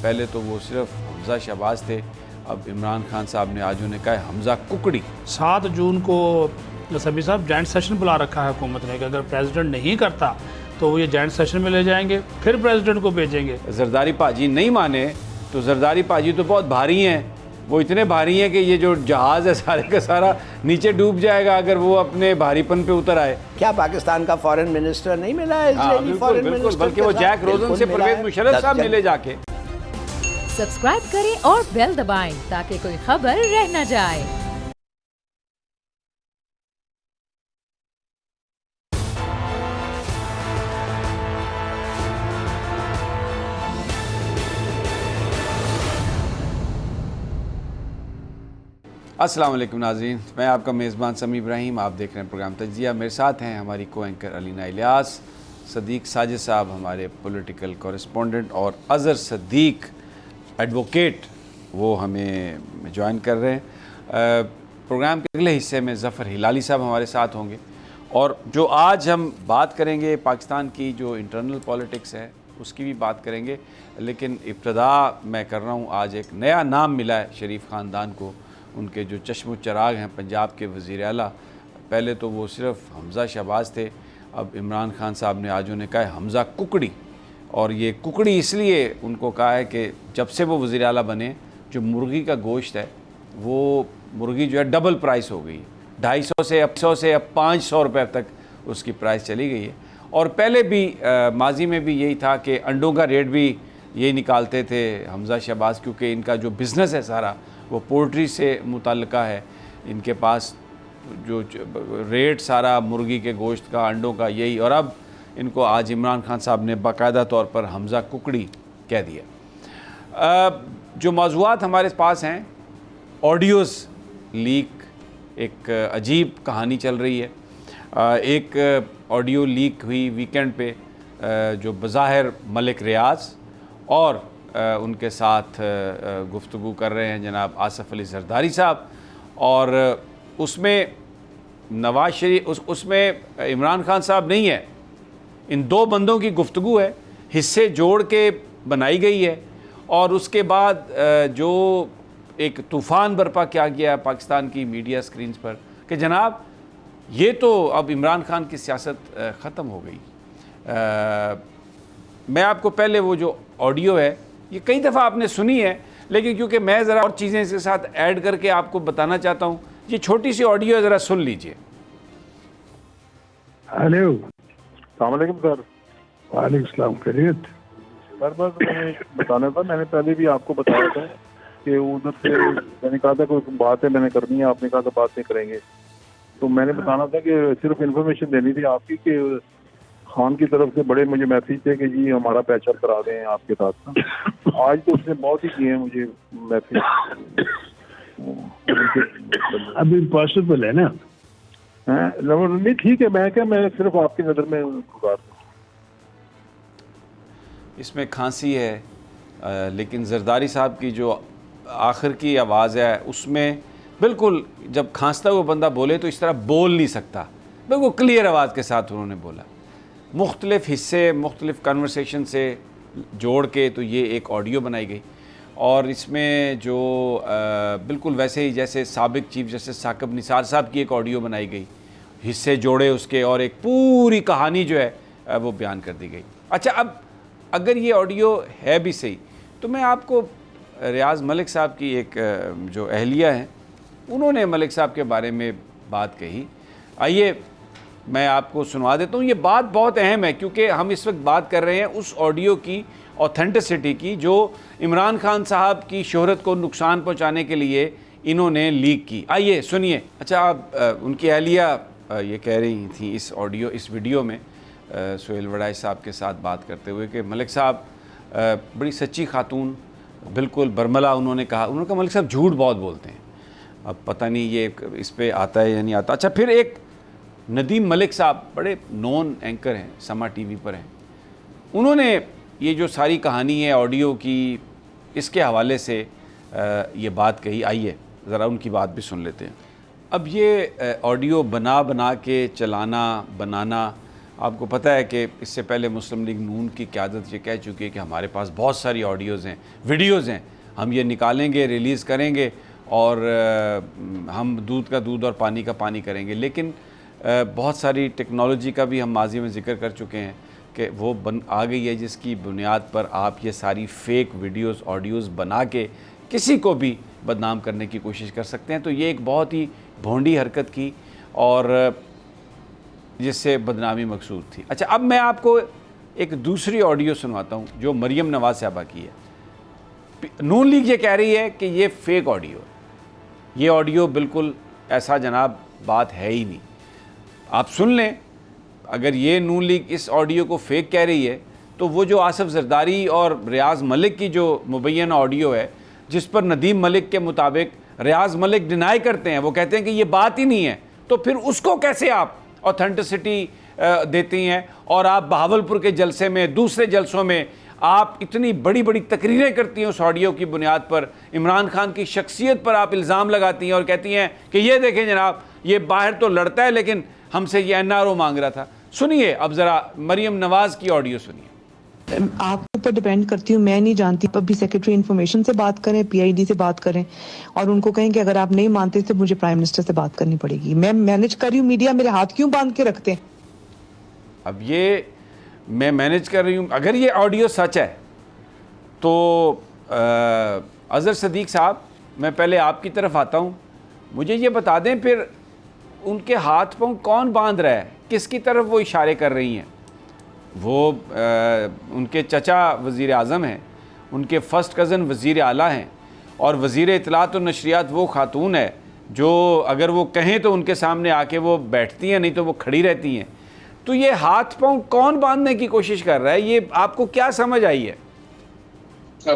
پہلے تو وہ صرف حمزہ شہباز تھے، اب عمران خان صاحب نے آج انہیں کہا ہے حمزہ ککڑی۔ 7 جون کو صبی صاحب جوائنٹ سیشن بلا رکھا ہے حکومت نے کہ اگر پریزیڈنٹ نہیں کرتا تو وہ یہ جوائنٹ سیشن میں لے جائیں گے، پھر پریزیڈنٹ کو بھیجیں گے۔ زرداری پاجی نہیں مانے تو زرداری پاجی تو بہت بھاری ہیں، وہ اتنے بھاری ہیں کہ یہ جو جہاز ہے سارے کا سارا نیچے ڈوب جائے گا اگر وہ اپنے بھاری پن پہ اتر آئے۔ کیا پاکستان کا فارن منسٹر نہیں ملا ہے اسرائیلی فارن منسٹر؟ بلکہ وہ جیک روزن سے پرویز مشرف صاحب ملے جا کے۔ سبسکرائب کریں اور بیل دبائیں تاکہ کوئی خبر رہ نہ جائے۔ السلام علیکم ناظرین، میں آپ کا میزبان سمی ابراہیم، آپ دیکھ رہے ہیں پروگرام تجزیہ۔ میرے ساتھ ہیں ہماری کو اینکر علینا الیاس، صدیق ساجد صاحب ہمارے پولیٹیکل کورسپونڈنٹ، اور اظہر صدیق ایڈوکیٹ وہ ہمیں جوائن کر رہے ہیں۔ پروگرام کے اگلے حصے میں ظفر ہلالی صاحب ہمارے ساتھ ہوں گے، اور جو آج ہم بات کریں گے پاکستان کی جو انٹرنل پولیٹکس ہے اس کی بھی بات کریں گے، لیکن ابتدا میں کر رہا ہوں، آج ایک نیا نام ملا ہے شریف خاندان کو، ان کے جو چشم و چراغ ہیں پنجاب کے وزیر اعلیٰ۔ پہلے تو وہ صرف حمزہ شہباز تھے، اب عمران خان صاحب نے آج انہیں کہا ہے حمزہ ککڑی، اور یہ ککڑی اس لیے ان کو کہا ہے کہ جب سے وہ وزیر اعلیٰ بنے جو مرغی کا گوشت ہے وہ مرغی جو ہے ڈبل پرائس ہو گئی ہے، 250 سے اب 500 روپے تک اس کی پرائس چلی گئی ہے۔ اور پہلے بھی ماضی میں بھی یہی تھا کہ انڈوں کا ریٹ بھی یہی نکالتے تھے حمزہ شہباز، کیونکہ ان کا جو بزنس ہے سارا وہ پولٹری سے متعلقہ ہے، ان کے پاس جو ریٹ سارا مرغی کے گوشت کا، انڈوں کا یہی، اور اب ان کو آج عمران خان صاحب نے باقاعدہ طور پر حمزہ ککڑی کہہ دیا۔ جو موضوعات ہمارے پاس ہیں، آڈیوز لیک، ایک عجیب کہانی چل رہی ہے۔ ایک آڈیو لیک ہوئی ویکینڈ پہ جو بظاہر ملک ریاض اور ان کے ساتھ گفتگو کر رہے ہیں جناب آصف علی زرداری صاحب، اور اس میں نواز شریف، اس میں عمران خان صاحب نہیں ہے، ان دو بندوں کی گفتگو ہے، حصے جوڑ کے بنائی گئی ہے، اور اس کے بعد جو ایک طوفان برپا کیا گیا پاکستان کی میڈیا سکرینز پر کہ جناب یہ تو اب عمران خان کی سیاست ختم ہو گئی۔ میں آپ کو پہلے وہ جو آڈیو ہے، یہ کئی دفعہ آپ نے سنی ہے، لیکن کیونکہ میں ذرا اور چیزیں اس کے ساتھ ایڈ کر کے آپ کو بتانا چاہتا ہوں، یہ چھوٹی سی آڈیو ہے، ذرا سن لیجئے۔ ہیلو، السلام علیکم سر۔ وعلیکم السلام، خیریت؟ سر بس میں بتانا تھا، میں نے پہلے بھی آپ کو بتایا تھا کہ ادھر سے میں نے کہا تھا کوئی بات ہے میں نے کرنی ہے، آپ نے کہا تھا بات نہیں کریں گے، تو میں نے بتانا تھا کہ صرف انفارمیشن دینی تھی آپ کی کہ خان کی طرف سے بڑے مجھے میسیج تھے کہ جی ہمارا پیچ اپ کرا دیں آپ کے ساتھ۔ آج تو اس نے بہت ہی کیے ہیں مجھے میسیج۔ ابھی پاسبل ہے نا؟ نہیں ٹھیک ہے، میں صرف آپ کی نظر میں گزار دوں۔ اس میں کھانسی ہے، لیکن زرداری صاحب کی جو آخر کی آواز ہے اس میں بالکل جب کھانستا ہوا بندہ بولے تو اس طرح بول نہیں سکتا، بالکل کلیئر آواز کے ساتھ انہوں نے بولا۔ مختلف حصے مختلف کنورسیشن سے جوڑ کے تو یہ ایک آڈیو بنائی گئی، اور اس میں جو بالکل ویسے ہی جیسے سابق چیف جسٹس ثاقب نثار صاحب کی ایک آڈیو بنائی گئی، حصے جوڑے اس کے، اور ایک پوری کہانی جو ہے وہ بیان کر دی گئی۔ اچھا، اب اگر یہ آڈیو ہے بھی صحیح تو میں آپ کو ریاض ملک صاحب کی ایک جو اہلیہ ہیں انہوں نے ملک صاحب کے بارے میں بات کہی، آئیے میں آپ کو سنوا دیتا ہوں۔ یہ بات بہت اہم ہے کیونکہ ہم اس وقت بات کر رہے ہیں اس آڈیو کی اوتھینٹسٹی کی جو عمران خان صاحب کی شہرت کو نقصان پہنچانے کے لیے انہوں نے لیک کی۔ آئیے سنیے۔ اچھا، اب ان کی اہلیہ یہ کہہ رہی تھیں اس ویڈیو میں سہیل وڑائی صاحب کے ساتھ بات کرتے ہوئے کہ ملک صاحب بڑی سچی خاتون، بالکل برملا، انہوں نے کہا ملک صاحب جھوٹ بہت بولتے ہیں۔ اب پتہ نہیں یہ اس پہ آتا ہے یا نہیں آتا۔ اچھا، پھر ایک ندیم ملک صاحب بڑے نون اینکر ہیں، سما ٹی وی پر ہیں، انہوں نے یہ جو ساری کہانی ہے آڈیو کی اس کے حوالے سے یہ بات کہی۔ آئیے ذرا ان کی بات بھی سن لیتے ہیں۔ اب یہ آڈیو بنا کے چلانا بنانا آپ کو پتہ ہے کہ اس سے پہلے مسلم لیگ نون کی قیادت یہ کہہ چکی ہے کہ ہمارے پاس بہت ساری آڈیوز ہیں، ویڈیوز ہیں، ہم یہ نکالیں گے، ریلیز کریں گے اور ہم دودھ کا دودھ اور پانی کا پانی کریں گے. لیکن بہت ساری ٹیکنالوجی کا بھی ہم ماضی میں ذکر کر چکے ہیں کہ وہ آ گئی ہے جس کی بنیاد پر آپ یہ ساری فیک ویڈیوز آڈیوز بنا کے کسی کو بھی بدنام کرنے کی کوشش کر سکتے ہیں. تو یہ ایک بہت ہی بھونڈی حرکت کی اور جس سے بدنامی مقصود تھی. اچھا، اب میں آپ کو ایک دوسری آڈیو سنواتا ہوں جو مریم نواز صاحبہ کی ہے. نون لیگ یہ کہہ رہی ہے کہ یہ فیک آڈیو ہے. یہ آڈیو بالکل ایسا جناب بات ہے ہی نہیں. آپ سن لیں، اگر یہ نون لیگ اس آڈیو کو فیک کہہ رہی ہے تو وہ جو آصف زرداری اور ریاض ملک کی جو مبینہ آڈیو ہے جس پر ندیم ملک کے مطابق ریاض ملک ڈینائی کرتے ہیں، وہ کہتے ہیں کہ یہ بات ہی نہیں ہے، تو پھر اس کو کیسے آپ اوتھینٹسٹی دیتی ہیں؟ اور آپ بہاولپور کے جلسے میں، دوسرے جلسوں میں آپ اتنی بڑی بڑی تقریریں کرتی ہیں اس آڈیو کی بنیاد پر، عمران خان کی شخصیت پر آپ الزام لگاتی ہیں اور کہتی ہیں کہ یہ دیکھیں جناب، یہ باہر تو لڑتا ہے لیکن ہم سے یہ NRO مانگ رہا تھا. سنیے اب ذرا مریم نواز کی آڈیو سنیے. آپ اوپر ڈیپینڈ کرتی ہوں، میں نہیں جانتی. ابھی سیکرٹری انفارمیشن سے بات کریں، PID سے بات کریں اور ان کو کہیں کہ اگر آپ نہیں مانتے تو مجھے پرائم منسٹر سے بات کرنی پڑے گی. میں مینج کر رہی ہوں، میڈیا میرے ہاتھ کیوں باندھ کے رکھتے ہیں؟ اب یہ میں مینج کر رہی ہوں، اگر یہ آڈیو سچ ہے تو اظہر صدیق صاحب، میں پہلے آپ کی طرف آتا ہوں. مجھے یہ بتا دیں پھر ان کے ہاتھ پاؤں کون باندھ رہا ہے، کس کی طرف وہ اشارے کر رہی ہیں؟ وہ ان کے چچا وزیر اعظم ہیں، ان کے فرسٹ کزن وزیر اعلیٰ ہیں، اور وزیر اطلاعات و نشریات وہ خاتون ہے جو اگر وہ کہیں تو ان کے سامنے آ کے وہ بیٹھتی ہیں، نہیں تو وہ کھڑی رہتی ہیں. تو یہ ہاتھ پاؤں کون باندھنے کی کوشش کر رہا ہے؟ یہ آپ کو کیا سمجھ آئی ہے؟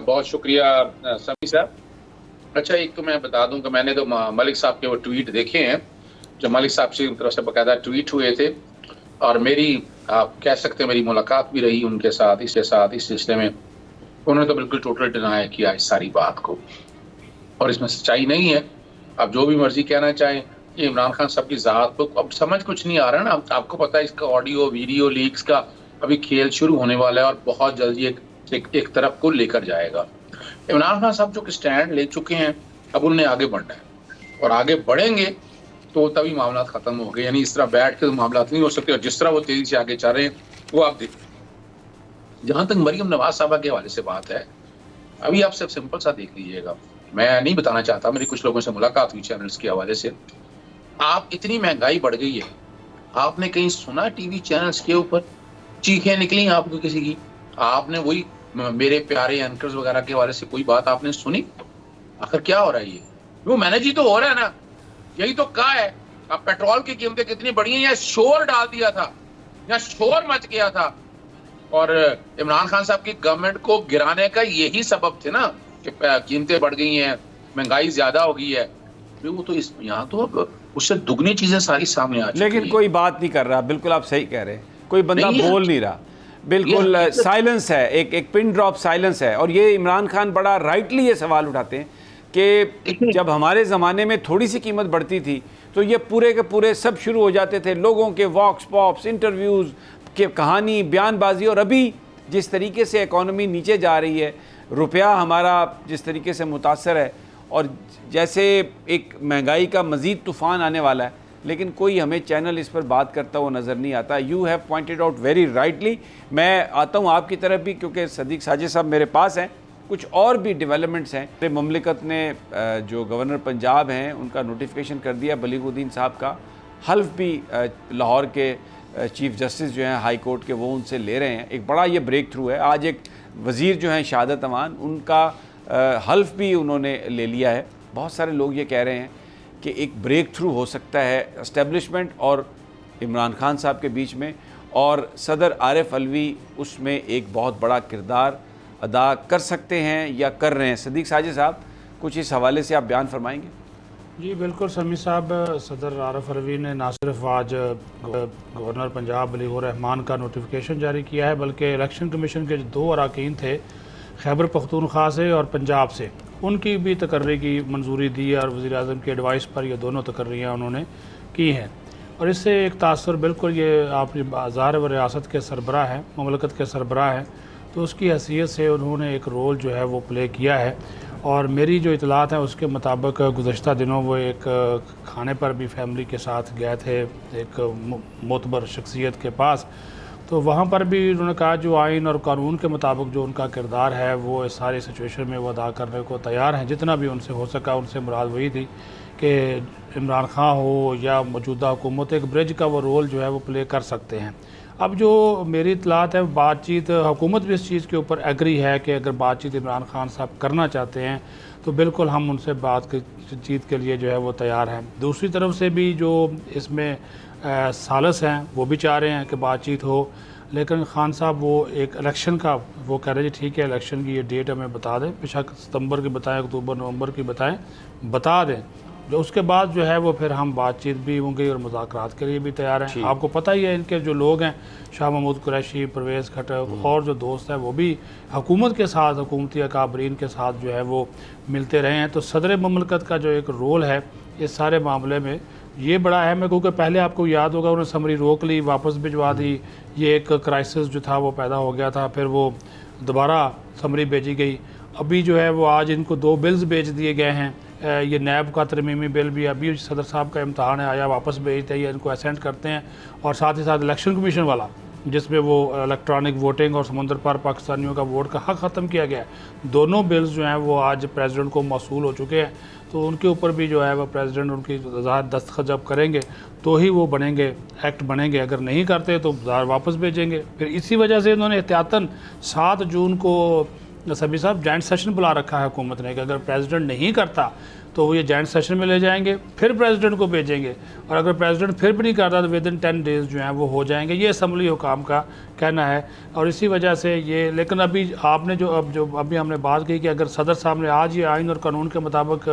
بہت شکریہ سمی صاحب. اچھا، ایک تو میں بتا دوں کہ میں نے تو ملک صاحب کے وہ ٹویٹ دیکھے ہیں جو ملک صاحب سے ان طرف سے باقاعدہ ٹویٹ ہوئے تھے، اور میری آپ کہہ سکتے ہیں میری ملاقات بھی رہی ان کے ساتھ اس سلسلے میں. انہوں نے تو بالکل ٹوٹل ڈینائی کیا اس ساری بات کو، اور اس میں سچائی نہیں ہے. آپ جو بھی مرضی کہنا چاہیں، یہ عمران خان صاحب کی ذات کو اب سمجھ کچھ نہیں آ رہا نا. آپ کو پتہ ہے اس کا آڈیو ویڈیو لیکس کا ابھی کھیل شروع ہونے والا ہے اور بہت جلدی ایک طرف کو لے کر جائے گا. عمران خان صاحب جو کہ سٹینڈ لے چکے ہیں، اب انہیں آگے بڑھنا ہے، اور آگے بڑھیں گے تو تبھی معاملات ختم ہو گئے. یعنی اس طرح بیٹھ کے معاملات نہیں ہو سکتے، اور جس طرح وہ تیزی سے آگے چل رہے ہیں وہ آپ دیکھیں. جہاں تک مریم نواز صاحبہ کے حوالے سے بات ہے، ابھی آپ صرف سمپل سا دیکھ لیجیے گا. میں نہیں بتانا چاہتا، میری کچھ لوگوں سے ملاقات ہوئی چینلز کے حوالے سے. آپ اتنی مہنگائی بڑھ گئی ہے، آپ نے کہیں سنا ٹی وی چینلز کے اوپر چیخیں نکلی آپ کو کسی کی؟ آپ نے وہی میرے پیارے اینکرز وغیرہ کے حوالے سے کوئی بات آپ نے سنی؟ آخر کیا ہو رہا ہے؟ یہ وہ مینج ہی تو ہو رہا ہے نا. یہی تو کہا ہے. اب پیٹرول کی قیمتیں کتنی بڑھی ہیں، یا شور ڈال دیا تھا، یا شور مچ گیا تھا، اور عمران خان صاحب کی گورنمنٹ کو گرانے کا یہی سبب تھے نا کہ قیمتیں بڑھ گئی ہیں، مہنگائی زیادہ ہو گئی ہے. وہ تو یہاں تو اب اس سے دگنی چیزیں ساری سامنے آ چکی ہیں. لیکن کوئی بات نہیں کر رہا. بالکل آپ صحیح کہہ رہے ہیں، کوئی بندہ بول نہیں رہا. بالکل سائلنس ہے، ایک پن ڈراپ سائلنس ہے. اور یہ عمران خان بڑا رائٹلی یہ سوال اٹھاتے ہیں کہ جب ہمارے زمانے میں تھوڑی سی قیمت بڑھتی تھی تو یہ پورے کے پورے سب شروع ہو جاتے تھے، لوگوں کے واکس پاپس، انٹرویوز کے کہانی، بیان بازی. اور ابھی جس طریقے سے اکانومی نیچے جا رہی ہے، روپیہ ہمارا جس طریقے سے متاثر ہے، اور جیسے ایک مہنگائی کا مزید طوفان آنے والا ہے، لیکن کوئی ہمیں چینل اس پر بات کرتا ہوا نظر نہیں آتا. You have pointed out very rightly. میں آتا ہوں آپ کی طرف بھی، کیونکہ صدیق ساجد صاحب میرے پاس ہیں. کچھ اور بھی ڈیولپمنٹس ہیں. مملکت نے جو گورنر پنجاب ہیں ان کا نوٹیفیکیشن کر دیا بلیغ الدین صاحب کا. حلف بھی لاہور کے چیف جسٹس جو ہیں ہائی کورٹ کے، وہ ان سے لے رہے ہیں. ایک بڑا یہ بریک تھرو ہے. آج ایک وزیر جو ہیں شہادت امان، ان کا حلف بھی انہوں نے لے لیا ہے. بہت سارے لوگ یہ کہہ رہے ہیں کہ ایک بریک تھرو ہو سکتا ہے اسٹیبلشمنٹ اور عمران خان صاحب کے بیچ میں، اور صدر عارف علوی اس میں ایک بہت بڑا کردار ادا کر سکتے ہیں یا کر رہے ہیں. صدیق ساجد صاحب، کچھ اس حوالے سے آپ بیان فرمائیں گے؟ جی بالکل سمی صاحب. صدر عارف علوی نے نہ صرف آج گورنر پنجاب بلیغ الرحمان کا نوٹیفیکیشن جاری کیا ہے، بلکہ الیکشن کمیشن کے جو 2 اراکین تھے خیبر پختونخوا سے اور پنجاب سے، ان کی بھی تقرری کی منظوری دی، اور وزیر اعظم کی ایڈوائس پر یہ دونوں تقرریاں انہوں نے کی ہیں. اور اس سے ایک تاثر بالکل یہ آپ ظاہر و ریاست کے سربراہ ہیں، مملکت کے سربراہ ہیں، تو اس کی حیثیت سے انہوں نے ایک رول جو ہے وہ پلے کیا ہے. اور میری جو اطلاعات ہیں اس کے مطابق گزشتہ دنوں وہ ایک کھانے پر بھی فیملی کے ساتھ گئے تھے ایک معتبر شخصیت کے پاس، تو وہاں پر بھی انہوں نے کہا جو آئین اور قانون کے مطابق جو ان کا کردار ہے وہ اس ساری سچویشن میں وہ ادا کرنے کو تیار ہیں، جتنا بھی ان سے ہو سکا. ان سے مراد وہی تھی کہ عمران خان ہو یا موجودہ حکومت ایک برج کا وہ رول جو ہے وہ پلے کر سکتے ہیں. اب جو میری اطلاعات ہے بات چیت حکومت بھی اس چیز کے اوپر ایگری ہے کہ اگر بات چیت عمران خان صاحب کرنا چاہتے ہیں تو بالکل ہم ان سے بات چیت کے لیے جو ہے وہ تیار ہیں. دوسری طرف سے بھی جو اس میں ثالث ہیں وہ بھی چاہ رہے ہیں کہ بات چیت ہو، لیکن خان صاحب وہ ایک الیکشن کا وہ کہہ رہے جی ٹھیک ہے الیکشن کی یہ ڈیٹ ہمیں بتا دیں، بشک ستمبر کی بتائیں، اکتوبر نومبر کی بتائیں، بتا دیں، جو اس کے بعد جو ہے وہ پھر ہم بات چیت بھی ہوں گی اور مذاکرات کے لیے بھی تیار ہیں. آپ کو پتہ ہی ہے ان کے جو لوگ ہیں شاہ محمود قریشی، پرویز خٹک اور جو دوست ہیں وہ بھی حکومت کے ساتھ، حکومتی اکابرین کے ساتھ جو ہے وہ ملتے رہے ہیں. تو صدر مملکت کا جو ایک رول ہے اس سارے معاملے میں یہ بڑا اہم ہے، کیونکہ پہلے آپ کو یاد ہوگا انہوں نے سمری روک لی، واپس بھجوا دی، یہ ایک کرائسس جو تھا وہ پیدا ہو گیا تھا، پھر وہ دوبارہ سمری بھیجی گئی. ابھی جو ہے وہ آج ان کو 2 بلز بھیج دیے گئے ہیں. یہ نیب کا ترمیمی بل بھی ابھی صدر صاحب کا امتحان ہے، آیا واپس بھیجتے ہیں یا ان کو اسینڈ کرتے ہیں، اور ساتھ ہی ساتھ الیکشن کمیشن والا جس میں وہ الیکٹرانک ووٹنگ اور سمندر پار پاکستانیوں کا ووٹ کا حق ختم کیا گیا ہے. دونوں بلز جو ہیں وہ آج پریزیڈنٹ کو موصول ہو چکے ہیں، تو ان کے اوپر بھی جو ہے وہ پریزیڈنٹ ان کی وضاحت دستخط جب کریں گے تو ہی وہ بنیں گے، ایکٹ بنیں گے. اگر نہیں کرتے تو واپس بھیجیں گے. پھر اسی وجہ سے انہوں نے احتیاطاً 7 جون کو سبھی صاحب جوائنٹ سیشن بلا رکھا ہے حکومت نے کہ اگر پریزیڈنٹ نہیں کرتا تو وہ یہ جوائنٹ سیشن میں لے جائیں گے، پھر پریزیڈنٹ کو بھیجیں گے، اور اگر پریزیڈنٹ پھر بھی نہیں کرتا تو ودن 10 ڈیز جو ہیں وہ ہو جائیں گے. یہ اسمبلی حکام کا کہنا ہے. اور اسی وجہ سے یہ لیکن ابھی آپ نے ابھی ہم نے بات کی کہ اگر صدر صاحب نے آج یہ آئین اور قانون کے مطابق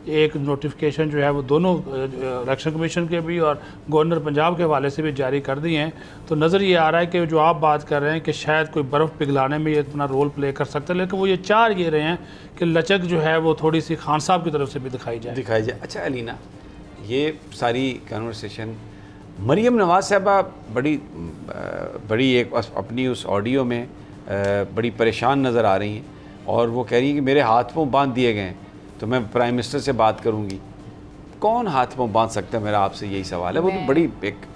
ایک نوٹیفیکیشن جو ہے وہ دونوں الیکشن کمیشن کے بھی اور گورنر پنجاب کے حوالے سے بھی جاری کر دی ہیں، تو نظر یہ آ رہا ہے کہ جو آپ بات کر رہے ہیں کہ شاید کوئی برف پگھلانے میں یہ اپنا رول پلے کر سکتا ہے، لیکن وہ یہ چاہ یہ رہے ہیں کہ لچک جو ہے وہ تھوڑی سی خان صاحب کی طرف سے بھی دکھائی جائے. اچھا علینا، یہ ساری کنورسیشن مریم نواز صاحبہ بڑی ایک اپنی اس آڈیو میں بڑی پریشان نظر آ رہی ہیں، اور وہ کہہ رہی ہیں کہ میرے ہاتھ پاؤں باندھ دیے گئے ہیں تو میں پرائم منسٹر سے بات کروں گی. کون ہاتھ پاؤں باندھ سکتا ہے؟ میرا آپ سے یہی سوال ہے. وہ تو بڑی ایک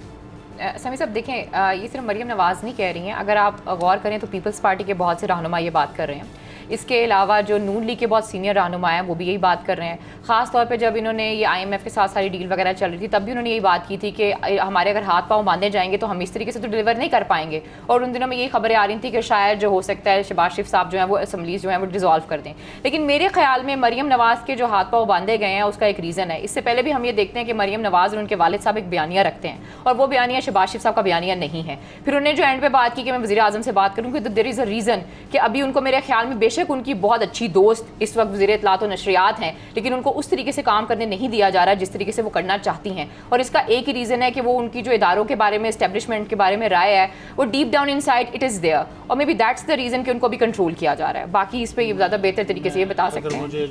سمی صاحب دیکھیں، یہ صرف مریم نواز نہیں کہہ رہی ہیں، اگر آپ غور کریں تو پیپلز پارٹی کے بہت سے رہنما یہ بات کر رہے ہیں. اس کے علاوہ جو نون لیگ کے بہت سینئر رہنما ہیں وہ بھی یہی بات کر رہے ہیں. خاص طور پہ جب انہوں نے یہ IMF کے ساتھ ساری ڈیل وغیرہ چل رہی تھی تب بھی انہوں نے یہی بات کی تھی کہ ہمارے اگر ہاتھ پاؤں باندھے جائیں گے تو ہم اس طریقے سے تو ڈیلیور نہیں کر پائیں گے. اور ان دنوں میں یہی خبریں آ رہی تھیں کہ شاید جو ہو سکتا ہے شہباز شریف صاحب جو ہیں وہ اسمبلیز جو ہیں وہ ڈیزالو کر دیں. لیکن میرے خیال میں مریم نواز کے جو ہاتھ پاؤں باندھے گئے ہیں اس کا ایک ریزن ہے. اس سے پہلے بھی ہم یہ دیکھتے ہیں کہ مریم نواز اور ان کے والد صاحب ایک بیانیہ رکھتے ہیں، اور وہ بیانیہ شہباز شریف صاحب کا بیانیہ نہیں ہے. پھر انہوں نے جو اینڈ پہ بات کی کہ میں وزیر اعظم سے بات کروں گی، تو دیر از اے ریزن کہ ابھی ان کو میرے خیال میں بے شک ان کی بہت اچھی دوست اس وقت وزیر اطلاعات و نشریات ہیں، لیکن ان کو اس طریقے سے کام کرنے نہیں دیا جا رہا جس طریقے سے وہ کرنا چاہتی ہیں. اور اس کا ایک ہی ریزن ہے کہ وہ ان کی جو اداروں کے بارے میں، اسٹیبلشمنٹ کے بارے میں رائے ہے وہ deep down inside it is there, اور maybe that's the reason کہ ان کو بھی کنٹرول کیا جا رہا ہے. باقی اس پہ یہ زیادہ بہتر طریقے سے یہ بتا سکتے ہیں. جی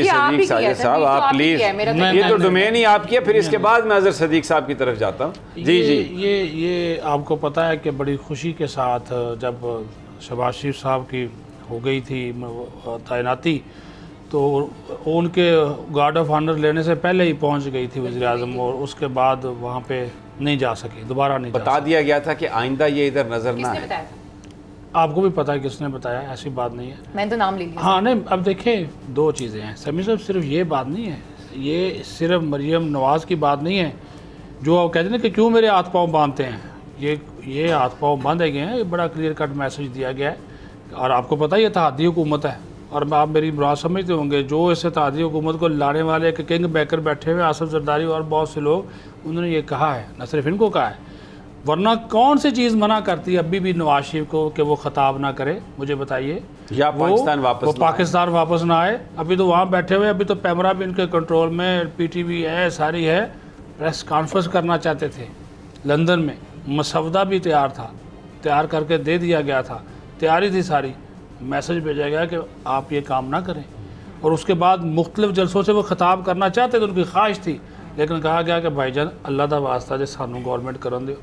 صدیق ساجد صاحب آپ پلیز، یہ تو ڈومین ہی آپ کی ہے، پھر اس کے بعد میں اظہر صدیق صاحب کی طرف جاتا ہوں. جی یہ آپ کو پتہ ہے کہ بڑی خوشی کے ساتھ جب شہباز شریف صاحب کی ہو گئی تھی تعیناتی تو ان کے گارڈ آف آنر لینے سے پہلے ہی پہنچ گئی تھی وزیر اعظم، اور اس کے بعد وہاں پہ نہیں جا سکی، دوبارہ نہیں بتا دیا گیا تھا کہ آئندہ یہ ادھر نظر نہ آئے. آپ کو بھی پتا ہے کس نے بتایا، ایسی بات نہیں ہے. میں تو نام لے لیا. ہاں نہیں، اب دیکھیں 2 چیزیں ہیں سمی صاحب، صرف یہ بات نہیں ہے، یہ صرف مریم نواز کی بات نہیں ہے. جو آپ کہتے ہیں کہ کیوں میرے ہاتھ پاؤں باندھتے ہیں، یہ ہاتھ پاؤں باندھے گئے ہیں، یہ بڑا کلیئر کٹ میسج دیا گیا ہے. اور آپ کو پتہ ہے یہ اتحادی حکومت ہے، اور آپ میری بات سمجھتے ہوں گے جو اس اتحادی حکومت کو لانے والے ایک کنگ بیکر بیٹھے ہوئے آصف زرداری اور بہت سے لوگ، انہوں نے یہ کہا ہے، نہ صرف ان کو کہا ہے، ورنہ کون سی چیز منع کرتی ہے ابھی بھی نواز شریف کو کہ وہ خطاب نہ کرے؟ مجھے بتائیے. یا پاکستان واپس نہ آئے. ابھی تو وہاں بیٹھے ہوئے، ابھی تو پیمرا بھی ان کے کنٹرول میں، PTV ہے، ساری ہے، پریس کانفرنس کرنا چاہتے تھے لندن میں، مسودہ بھی تیار تھا، تیار کر کے دے دیا گیا تھا، تیاری تھی ساری، میسج بھیجا گیا کہ آپ یہ کام نہ کریں. اور اس کے بعد مختلف جلسوں سے وہ خطاب کرنا چاہتے تھے، ان کی خواہش تھی، لیکن کہا گیا کہ بھائی جان اللہ دا واسطہ جے سانو گورنمنٹ کرن دیو.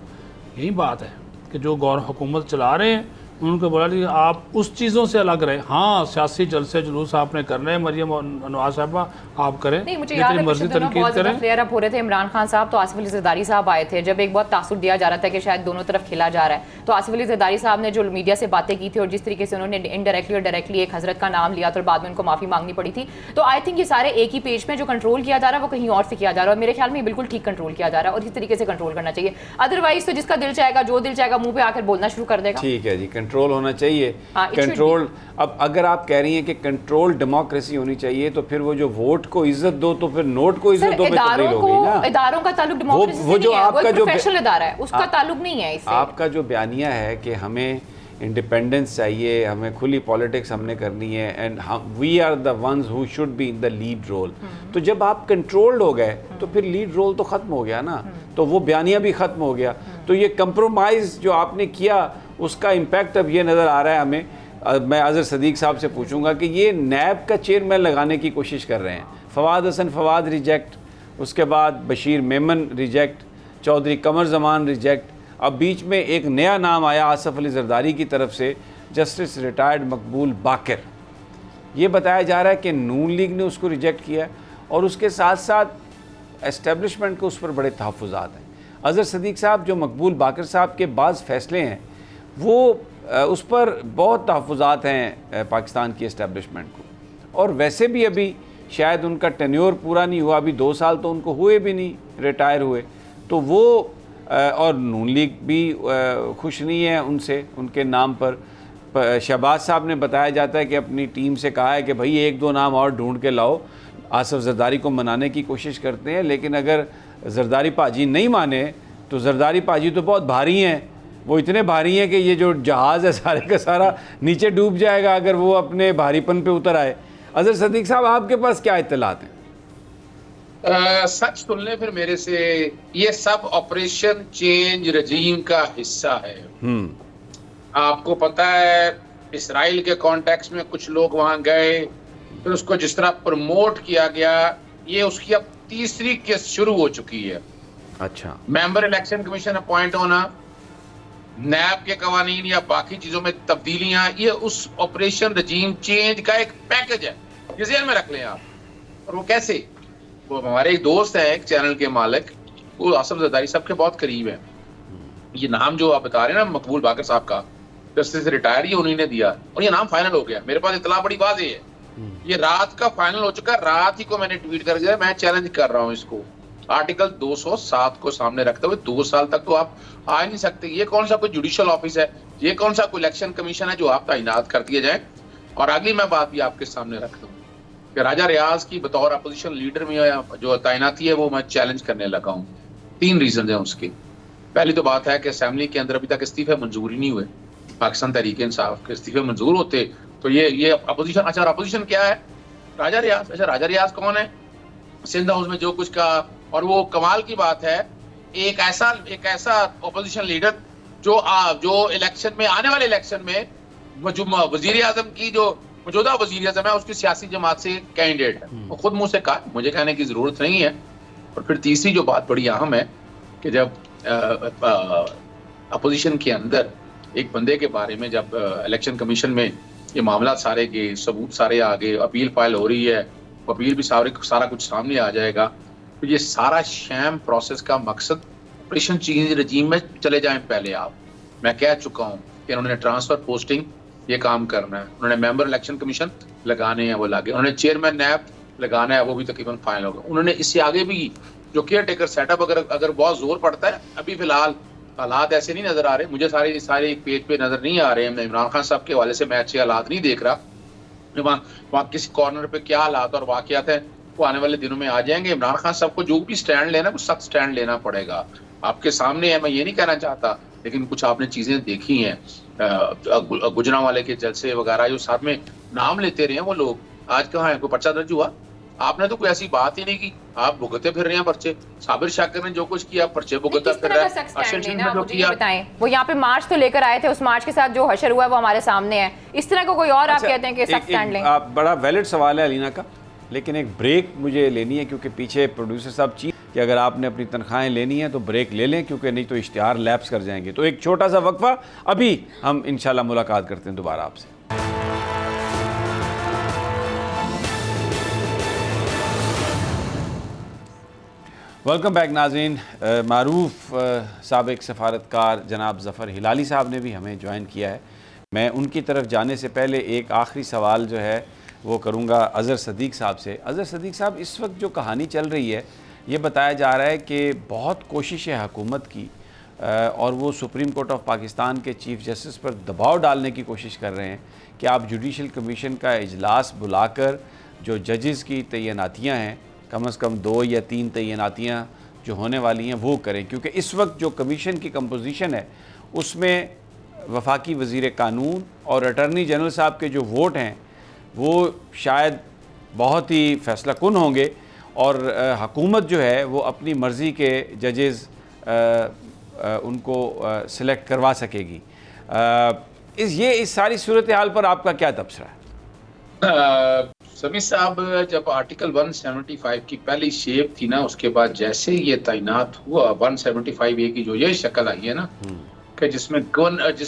یہی بات ہے کہ جو حکومت چلا رہے ہیں ان کو بولا کہ آپ اس چیزوں سے الگ رہے. ہاں سیاسی جلسے جلوس آپ نے کرنے ہیں, مریم نواز صاحبہ آپ کریں, نہیں مجھے یاد ہے مرضی پچھلے دنوں تنقید بہت زیادہ کریں. فلیئر اپ ہو رہے تھے عمران خان صاحب, تو آصف علی زرداری صاحب آئے تھے جب ایک بہت تاثر دیا جا رہا تھا کہ شاید دونوں طرف کھیلا جا رہا ہے, تو آصف علی زرداری صاحب نے جو میڈیا سے باتیں کی تھی اور جس طریقے سے انہوں نے انڈائریکٹلی اور ڈائریکٹلی ایک حضرت کا نام لیا تھا اور بعد میں ان کو معافی مانگنی پڑی تھی, تو آئی تھنک یہ سارے ایک ہی پیج میں جو کنٹرول کیا جا رہا ہے وہ کہیں اور سے کیا جا رہا ہے, اور میرے خیال میں یہ بالکل ٹھیک کنٹرول کیا جا رہا ہے اور اس طریقے سے کنٹرول کرنا چاہیے. ادروائز تو جس کا دل چاہے گا جو دل چاہے گا منہ پہ آ کر بولنا شروع کر دے گا. ٹھیک ہے جی, کنٹرول ہونا چاہیے. کنٹرول, اب اگر آپ کہہ رہی ہیں کہ کنٹرول ڈیموکریسی ہونی چاہیے تو پھر وہ جو ووٹ کو عزت دو تو پھر نوٹ کو عزت دو پہ تبدیل ہو گئی نا. اداروں کا تعلق ڈیموکریسی سے نہیں ہے, وہ ایک پروفیشنل ادارہ ہے, اس کا تعلق نہیں ہے اس سے. آپ کا جو بیانیہ ہے کہ ہمیں انڈیپینڈنس چاہیے, ہمیں کھلی پولیٹکس ہم نے کرنی ہے, and we are the ones who should be in the lead role, تو جب آپ کنٹرولڈ ہو گئے تو پھر لیڈ رول تو ختم ہو گیا نا, تو وہ بیانیہ بھی ختم ہو گیا. تو یہ کمپرومائز جو آپ نے کیا اس کا امپیکٹ اب یہ نظر آ رہا ہے ہمیں. میں اظہر صدیق صاحب سے پوچھوں گا کہ یہ نیب کا چیئرمین لگانے کی کوشش کر رہے ہیں, فواد حسن فواد ریجیکٹ, اس کے بعد بشیر میمن ریجیکٹ, چودھری قمر زمان ریجیکٹ, اب بیچ میں ایک نیا نام آیا آصف علی زرداری کی طرف سے, جسٹس ریٹائرڈ مقبول باقر. یہ بتایا جا رہا ہے کہ نون لیگ نے اس کو ریجیکٹ کیا اور اس کے ساتھ ساتھ اسٹیبلشمنٹ کو اس پر بڑے تحفظات ہیں. اظہر صدیق صاحب, جو مقبول باقر صاحب کے بعض فیصلے ہیں وہ اس پر بہت تحفظات ہیں پاکستان کی اسٹیبلشمنٹ کو, اور ویسے بھی ابھی شاید ان کا ٹینیور پورا نہیں ہوا, ابھی 2 سال تو ان کو ہوئے بھی نہیں, ریٹائر ہوئے, تو وہ اور نون لیگ بھی خوش نہیں ہے ان سے, ان کے نام پر. شہباز صاحب نے بتایا جاتا ہے کہ اپنی ٹیم سے کہا ہے کہ بھائی 1-2 نام اور ڈھونڈ کے لاؤ, آصف زرداری کو منانے کی کوشش کرتے ہیں, لیکن اگر زرداری پاجی نہیں مانے تو زرداری پاجی تو بہت بھاری ہیں, وہ اتنے بھاری ہیں کہ یہ جو جہاز ہے سارے کا سارا نیچے ڈوب جائے گا اگر وہ اپنے بھاری پن پہ اتر آئے. اظہر صدیق صاحب, آپ کے پاس کیا اطلاعات ہیں؟ سچ سن لیں پھر میرے سے, یہ سب آپریشن چینج رجیم کا حصہ ہے. آپ کو پتا ہے اسرائیل کے کانٹیکس میں کچھ لوگ وہاں گئے, پھر اس کو جس طرح پروموٹ کیا گیا, یہ اس کی اب تیسری قسط شروع ہو چکی ہے. اچھا, ممبر الیکشن کمیشن اپوائنٹ ہونا, نیب کے قوانین یا باقی چیزوں میں تبدیلیاں, یہ اس آپریشن رجیم چینج کا ایک پیکج ہے, یہ ذہن میں رکھ لیں آپ. اور وہ کیسے, وہ ہمارے ایک دوست ہیں ایک چینل کے مالک, وہ آصف زرداری صاحب کے بہت قریب ہیں. یہ نام جو آپ بتا رہے ہیں نا مقبول باقر صاحب کا, جسٹس ریٹائر ہی انہوں نے دیا اور یہ نام فائنل ہو گیا. میرے پاس اطلاع بڑی واضح ہے, یہ رات کا فائنل ہو چکا, رات ہی کو میں نے ٹویٹ کر دیا, میں چیلنج کر رہا ہوں اس کو, آرٹیکل 207 کو سامنے رکھتے ہوئے 2 سال تک تو آپ آ نہیں سکتے. یہ کون سا کوئی جوڈیشل آفس ہے, یہ کون سا کوئی الیکشن کمیشن ہے جو آپ تعینات کر دیے جائیں. اور اگلی میں بات بھی آپ کے سامنے رکھتا ہوں کہ راجہ ریاض کی بطور اپوزیشن لیڈر میں جو تعیناتی ہے وہ میں چیلنج کرنے لگا ہوں. 3 ریزنز ہیں اس کے. پہلی تو بات ہے کہ اسمبلی کے اندر ابھی تک استعفے منظور ہی نہیں ہوئے. پاکستان تحریک انصاف کے استعفے منظور ہوتے تو یہ اپوزیشن. اچھا, اپوزیشن کیا ہے؟ راجہ ریاض. اچھا, راجہ ریاض کون ہے؟ سندھ ہاؤس میں جو کچھ کہا, اور وہ کمال کی بات ہے ایک ایسا اپوزیشن لیڈر جو الیکشن میں, آنے والے الیکشن میں وزیر اعظم کی جو موجودہ وزیر اعظم ہے اس کی سیاسی جماعت سے کینڈیڈیٹ ہے. وہ خود منہ سے کہا, مجھے کہنے کی ضرورت نہیں ہے. اور پھر تیسری جو بات بڑی اہم ہے کہ جب اپوزیشن کے اندر ایک بندے کے بارے میں جب الیکشن کمیشن میں یہ معاملات سارے کے ثبوت سارے آگے, اپیل فائل ہو رہی ہے, اپیل بھی سارا کچھ سامنے آ جائے گا, تو یہ سارا شیم پروسیس کا مقصد آپریشن چینج رجیم میں چلے جائیں. پہلے آپ, میں کہہ چکا ہوں کہ انہوں نے ٹرانسفر پوسٹنگ یہ کام کرنا ہے, انہوں نے ممبر الیکشن کمیشن لگانے ہیں وہ لگے, انہوں نے چیئرمین نیب لگانا ہے وہ بھی تقریباً فائنل ہوگا. انہوں نے اس سے آگے بھی جو کیئر ٹیکر سیٹ اپ اگر بہت زور پڑتا ہے, ابھی فی الحال حالات ایسے نہیں نظر آ رہے مجھے, سارے ایک پیج پہ نظر نہیں آ رہے ہیں. عمران خان صاحب کے حوالے سے میں اچھے حالات نہیں دیکھ رہا, وہاں کسی کارنر پہ کیا حالات اور واقعات ہیں وہ آنے والے دنوں میں آ جائیں گے. عمران خان صاحب کو جو بھی سٹینڈ لینا وہ سخت سٹینڈ لینا پڑے گا. آپ کے سامنے ہے, میں یہ نہیں کہنا چاہتا, لیکن کچھ آپ نے چیزیں دیکھی ہیں, گجرانوالے کے جلسے وغیرہ جو ساتھ میں نام لیتے رہے ہیں وہ لوگ, آج کہاں ہے؟ کوئی پرچہ درج ہوا؟ آپ نے تو کوئی ایسی بات ہی نہیں کی, آپ بھگتے پھر رہے ہیں پرچے. صابر شاکر نے جو کچھ کیا پرچے بھگتا پھر رہا ہے. وہ یہاں پہ مارچ تو لے کر آئے تھے, اس مارچ کے ساتھ جو حشر ہوا ہے وہ ہمارے سامنے ہے. اس طرح کو کوئی اور آپ کہتے ہیں کہ سخت سٹینڈ لیں؟ بڑا ویلڈ سوال ہے علینا کا, لیکن ایک بریک مجھے لینی ہے کیونکہ پیچھے پروڈیوسر صاحب کہ اگر آپ نے اپنی تنخواہیں لینی ہیں تو بریک لے لیں، کیونکہ نہیں تو اشتہار لیپس کر جائیں گے۔ تو ایک چھوٹا سا وقفہ، ابھی ہم انشاءاللہ ملاقات کرتے ہیں دوبارہ آپ سے۔ ویلکم بیک ناظرین۔ معروف سابق سفارتکار جناب ظفر ہلالی صاحب نے بھی ہمیں جوائن کیا ہے۔ میں ان کی طرف جانے سے پہلے ایک آخری سوال جو ہے وہ کروں گا اظہر صدیق صاحب سے۔ اظہر صدیق صاحب، اس وقت جو کہانی چل رہی ہے یہ بتایا جا رہا ہے کہ بہت کوشش ہے حکومت کی اور وہ سپریم کورٹ آف پاکستان کے چیف جسٹس پر دباؤ ڈالنے کی کوشش کر رہے ہیں کہ آپ جوڈیشل کمیشن کا اجلاس بلا کر جو ججز کی تعیناتیاں ہیں، کم از کم 2 یا 3 تعیناتیاں جو ہونے والی ہیں وہ کریں، کیونکہ اس وقت جو کمیشن کی کمپوزیشن ہے اس میں وفاقی وزیر قانون اور اٹارنی جنرل صاحب کے جو ووٹ ہیں وہ شاید بہت ہی فیصلہ کن ہوں گے، اور حکومت جو ہے وہ اپنی مرضی کے ججز ان کو سلیکٹ کروا سکے گی۔ اس ساری صورتحال پر آپ کا کیا تبصرہ ہے؟ سمیع صاحب، جب آرٹیکل 175 کی پہلی شیپ تھی نا، اس کے بعد جیسے یہ تعینات ہوا 175A کی جو یہ شکل آئی ہے نا کہ جس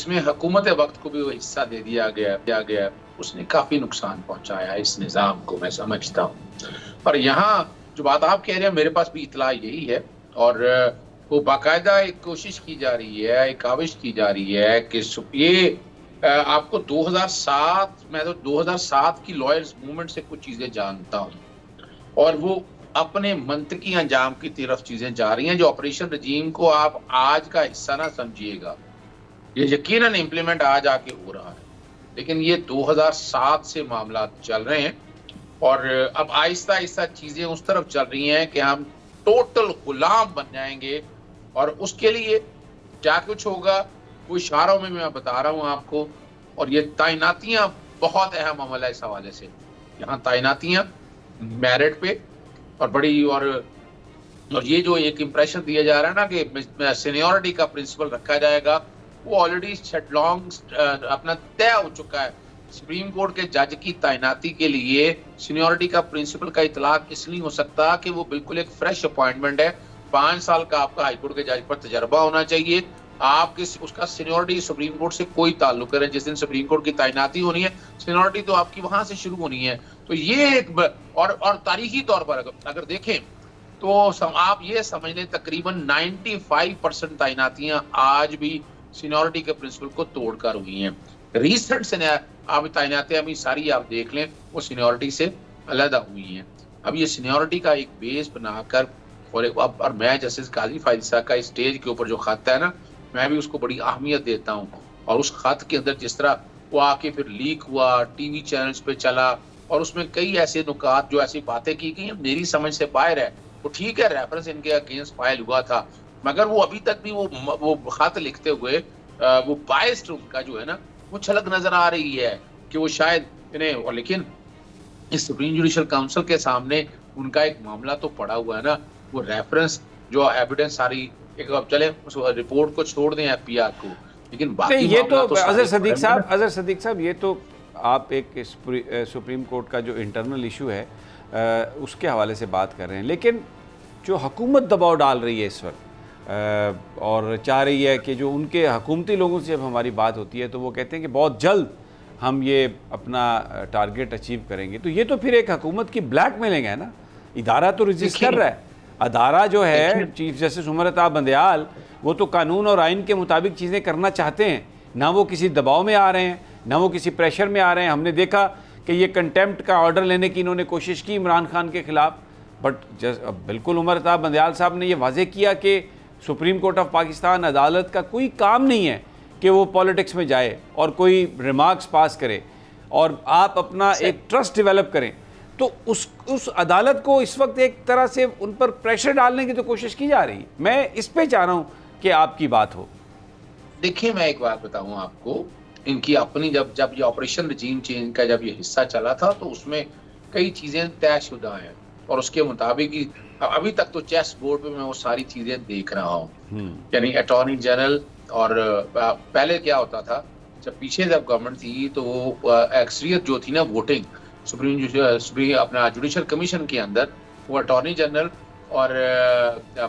میں حکومت وقت کو بھی وہ حصہ دے دیا گیا، اس نے کافی نقصان پہنچایا اس نظام کو، میں سمجھتا ہوں۔ اور یہاں جو بات آپ کہہ رہے ہیں میرے پاس بھی اطلاع یہی ہے، اور وہ باقاعدہ ایک کوشش کی جا رہی ہے، ایک کاوش کی جا رہی ہے کہ یہ آپ کو 2007 میں تو 2007 کی لائرز موومنٹ سے کچھ چیزیں جانتا ہوں، اور وہ اپنے منطقی انجام کی طرف چیزیں جا رہی ہیں۔ جو آپریشن رجیم کو آپ آج کا حصہ نہ سمجھیے گا، یہ یقیناً امپلیمنٹ آج آ کے ہو رہا ہے، لیکن یہ 2007 سے معاملات چل رہے ہیں، اور اب آہستہ آہستہ چیزیں اس طرف چل رہی ہیں کہ ہم ٹوٹل غلام بن جائیں گے، اور اس کے لیے کیا کچھ ہوگا وہ اشاروں میں بتا رہا ہوں آپ کو۔ اور یہ تعیناتیاں بہت اہم عمل ہے اس حوالے سے، یہاں تعیناتیاں میرٹ پہ اور بڑی، اور یہ جو ایک امپریشن دیا جا رہا ہے نا کہ سینیورٹی کا پرنسپل رکھا جائے گا، وہ آلریڈی شٹ لانگ اپنا طے ہو چکا ہے۔ سپریم کورٹ کے جج کی تعیناتی کے لیے سینیورٹی کا پرنسپل کا اطلاق اس لیے ہو سکتا کہ وہ بالکل ایک فریش اپوائنٹمنٹ ہے، 5 سال کا آپ کا ہائی کورٹ کے جج پر تجربہ ہونا چاہیے، آپ کے اس کا سینیورٹی سپریم کورٹ سے کوئی تعلق ہے۔ جس دن سپریم کورٹ کی تعیناتی ہونی ہے، سینیورٹی تو آپ کی وہاں سے شروع ہونی ہے۔ تو یہ ایک اور تاریخی طور پر اگر دیکھیں تو آپ یہ سمجھ لیں تقریباً 95% تعیناتیاں آج بھی سینیورٹی کے پرنسپل کو توڑ کر ہوئی ہیں۔ ریسنٹ سے آپ تعیناتیں ابھی ساری آپ دیکھ لیں وہ سینیورٹی سے علیحدہ ہوئی ہیں۔ اب یہ سینیورٹی کا ایک بیس بنا کر، اور میں جسٹس قاضی فائز صاحب کا اسٹیج کے اوپر جو خط ہے نا، میں بھی اس کو بڑی اہمیت دیتا ہوں، اور اس خط کے اندر جس طرح وہ آ کے پھر لیک ہوا، ٹی وی چینلز پہ چلا، اور اس میں کئی ایسے نکات جو ایسی باتیں کی گئی ہیں میری سمجھ سے باہر ہے۔ وہ ٹھیک ہے ریفرنس ان کے اگینسٹ فائل ہوا تھا، مگر وہ ابھی تک بھی وہ خط لکھتے ہوئے وہ بائسڈ ان کا جو ہے نا وہ چھلک نظر آ رہی ہے کہ وہ شاید انہیں، اور لیکن اس سپریم جوڈیشل کاؤنسل کے سامنے ان کا ایک معاملہ تو پڑا ہوا ہے نا، وہ ریفرنس جو ایویڈنس ساری ایک، اب چلیں اس رپورٹ کو چھوڑ دیں ایف پی آر کو، لیکن باقی یہ تو اظہر صدیق صاحب یہ تو آپ ایک سپریم کورٹ کا جو انٹرنل ایشو ہے اس کے حوالے سے بات کر رہے ہیں، لیکن جو حکومت دباؤ ڈال رہی ہے اس وقت اور چاہ رہی ہے کہ جو ان کے حکومتی لوگوں سے جب ہماری بات ہوتی ہے تو وہ کہتے ہیں کہ بہت جلد ہم یہ اپنا ٹارگیٹ اچیو کریں گے، تو یہ تو پھر ایک حکومت کی بلیک میلنگ ہے نا۔ ادارہ تو رجسٹ کر رہا ہے، ادارہ جو ہے چیف جسٹس عمر عطا بندیال، وہ تو قانون اور آئین کے مطابق چیزیں کرنا چاہتے ہیں، نہ وہ کسی دباؤ میں آ رہے ہیں، نہ وہ کسی پریشر میں آ رہے ہیں۔ ہم نے دیکھا کہ یہ کنٹیمپٹ کا آرڈر لینے کی انہوں نے کوشش کی عمران خان کے خلاف، بٹ بالکل عمر عطا بندیال صاحب نے یہ واضح کیا کہ سپریم کورٹ آف پاکستان عدالت کا کوئی کام نہیں ہے کہ وہ پالیٹکس میں جائے اور کوئی ریمارکس پاس کرے، اور آپ اپنا ایک ٹرسٹ ڈیولپ کریں۔ تو اس عدالت کو اس وقت ایک طرح سے ان پر پریشر ڈالنے کی تو کوشش کی جا رہی ہے۔ میں اس پہ چاہ رہا ہوں کہ آپ کی بات ہو۔ دیکھیں میں ایک بات بتاؤں آپ کو، ان کی اپنی جب یہ آپریشن رجیم چینج کا جب یہ حصہ چلا تھا تو اس میں کئی چیزیں طے شدہ ہیں، اور اس کے مطابق ہی ابھی تک تو چیس بورڈ پہ میں وہ ساری چیزیں دیکھ رہا ہوں۔ یعنی اٹارنی جنرل، اور پہلے کیا ہوتا تھا جب پیچھے جب گورنمنٹ تھی تو وہ اکثریت جو تھی نا ووٹنگ سپریم اپنا جوڈیشل کمیشن کے اندر، وہ اٹارنی جنرل اور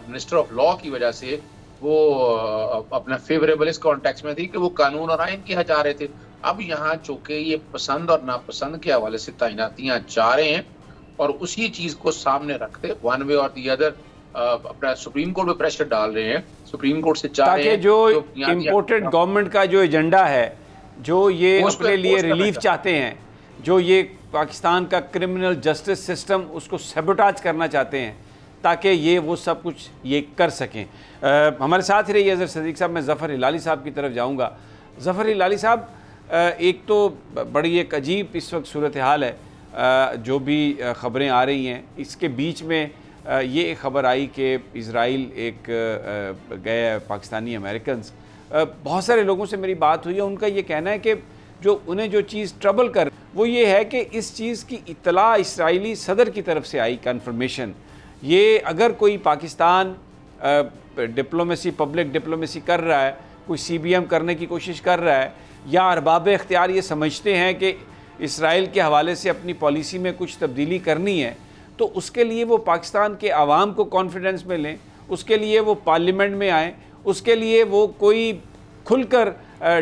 منسٹر آف لاء کی وجہ سے وہ اپنا فیوریبل اس کانٹیکس میں تھی کہ وہ قانون اور آئین کے یہاں جا رہے تھے. اب یہاں چونکہ یہ پسند اور ناپسند کے حوالے سے تعیناتیاں جا رہے ہیں اور اسی چیز کو سامنے رکھتے ون وے اور دی ادر اپنا سپریم کورٹ پہ پریشر ڈال رہے ہیں, سپریم کورٹ سے چاہ رہے ہیں تاکہ جو امپورٹڈ گورنمنٹ کا جو ایجنڈا ہے, جو یہ اپنے لیے ریلیف چاہتے ہیں, جو یہ پاکستان کا کرمنل جسٹس سسٹم اس کو سیبوٹاج کرنا چاہتے ہیں تاکہ یہ وہ سب کچھ یہ کر سکیں. ہمارے ساتھ رہیے اظہر صدیق صاحب. میں ظفر ہلالی صاحب کی طرف جاؤں گا. ظفر ہلالی صاحب, ایک تو بڑی ایک عجیب اس وقت صورتحال ہے, جو بھی خبریں آ رہی ہیں اس کے بیچ میں یہ ایک خبر آئی کہ اسرائیل ایک گئے پاکستانی امریکنز. بہت سارے لوگوں سے میری بات ہوئی ہے, ان کا یہ کہنا ہے کہ جو انہیں جو چیز ٹربل کر وہ یہ ہے کہ اس چیز کی اطلاع اسرائیلی صدر کی طرف سے آئی, کنفرمیشن. یہ اگر کوئی پاکستان ڈپلومیسی, پبلک ڈپلومیسی کر رہا ہے, کوئی سی بی ایم کرنے کی کوشش کر رہا ہے, یا ارباب اختیار یہ سمجھتے ہیں کہ اسرائیل کے حوالے سے اپنی پالیسی میں کچھ تبدیلی کرنی ہے, تو اس کے لیے وہ پاکستان کے عوام کو کانفیڈنس میں لیں, اس کے لیے وہ پارلیمنٹ میں آئیں, اس کے لیے وہ کوئی کھل کر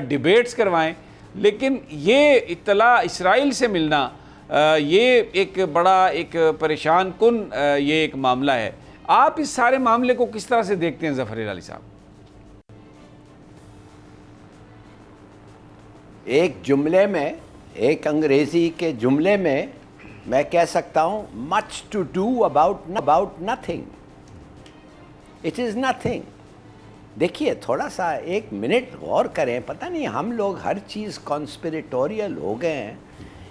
ڈیبیٹس کروائیں. لیکن یہ اطلاع اسرائیل سے ملنا یہ ایک بڑا ایک پریشان کن یہ ایک معاملہ ہے. آپ اس سارے معاملے کو کس طرح سے دیکھتے ہیں ظفر ہلالی صاحب؟ ایک جملے میں, ایک انگریزی کے جملے میں کہہ سکتا ہوں, much to do about nothing. It is nothing. دیکھیے تھوڑا سا ایک منٹ غور کریں, پتہ نہیں ہم لوگ ہر چیز کانسپیریٹوریل ہو گئے ہیں.